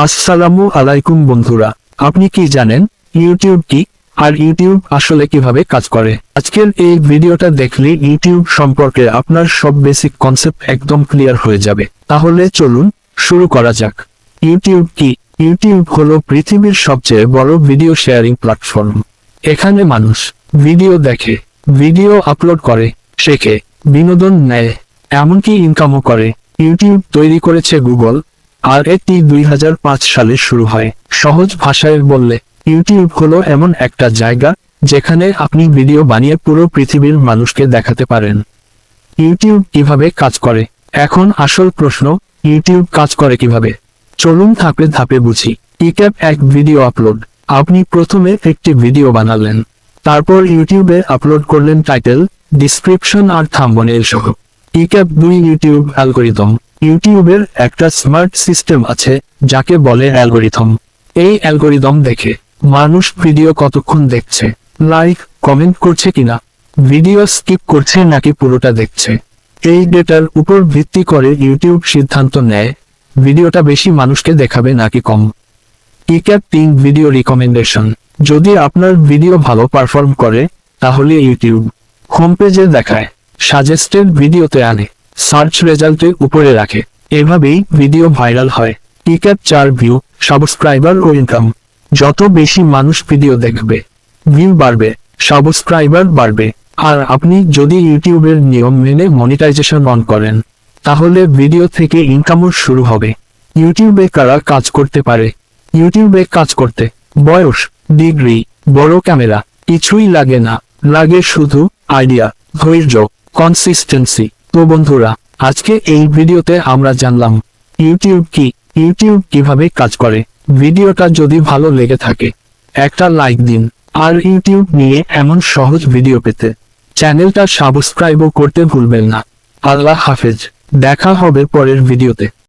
আসসালামু আলাইকুম বন্ধুরা, আপনি কি জানেন ইউটিউব কি আর ইউটিউব আসলে কিভাবে কাজ করে? আজকের এই ভিডিওটা দেখলে ইউটিউব সম্পর্কে আপনার সব বেসিক কনসেপ্ট একদম ক্লিয়ার হয়ে যাবে। তাহলে চলুন শুরু করা যাক। ইউটিউব কি? ইউটিউব হলো পৃথিবীর সবচেয়ে বড় ভিডিও শেয়ারিং প্ল্যাটফর্ম। এখানে মানুষ ভিডিও দেখে, ভিডিও আপলোড করে, শেখে, বিনোদন নেয়, এমনকি ইনকামও করে। ইউটিউব তৈরি করেছে গুগল, আর এটি 2005 সালে শুরু হয়। সহজ ভাষায় বললে ইউটিউব হলো এমন একটা জায়গা যেখানে আপনি ভিডিও বানিয়ে পুরো পৃথিবীর মানুষকে দেখাতে পারেন। ইউটিউব কিভাবে কাজ করে? এখন আসল প্রশ্ন, ইউটিউব কাজ করে কিভাবে? চলুন ধাপে ধাপে বুঝি। Step 1, video upload. আপনি প্রথমে একটি ভিডিও বানালেন, তারপর ইউটিউবে আপলোড করলেন টাইটেল, ডিসক্রিপশন আর থাম্বনেইল সহ। Step 2, YouTube algorithm. ইউটিউবের একটা স্মার্ট সিস্টেম আছে যাকে বলে অ্যালগরিদম। এই অ্যালগরিদম দেখে মানুষ ভিডিও কতক্ষণ দেখছে, লাইক কমেন্ট করছে কিনা, ভিডিও স্কিপ করছে নাকি পুরোটা দেখছে। এই ডেটার উপর ভিত্তি করে ইউটিউব সিদ্ধান্ত নেয় ভিডিওটা বেশি মানুষকে দেখাবে নাকি কম। Step 3, video recommendation. যদি আপনার ভিডিও ভালো পারফর্ম করে তাহলে ইউটিউব হোম পেজে দেখায়, সাজেস্টেড ভিডিওতে আনে, সার্চ রেজাল্টে উপরে রাখে। এভাবেই ভিডিও ভাইরাল হয়। স্টেপ 4, ভিউ, সাবস্ক্রাইবার ও ইনকাম। যত বেশি মানুষ ভিডিও দেখবে, ভিউ বাড়বে, সাবস্ক্রাইবার বাড়বে। আর আপনি যদি ইউটিউবের নিয়ম মেনে মনিটাইজেশন অন করেন, তাহলে ভিডিও থেকে ইনকামও শুরু হবে। ইউটিউবে কারা কাজ করতে পারে? ইউটিউবে কাজ করতে বয়স, ডিগ্রি, বড় ক্যামেরা কিছুই লাগে না, লাগে শুধু আইডিয়া, ধৈর্য, কনসিস্টেন্সি। তো বন্ধুরা, আজকে এই ভিডিওতে আমরা জানলাম ইউটিউব কি, ইউটিউব কিভাবে কাজ করে। ভিডিওটা যদি ভালো লেগে থাকে একটা লাইক দিন, আর ইউটিউব নিয়ে এমন সহজ ভিডিও পেতে চ্যানেলটা সাবস্ক্রাইবও করতে ভুলবেন না। আল্লাহ হাফেজ, দেখা হবে পরের ভিডিওতে।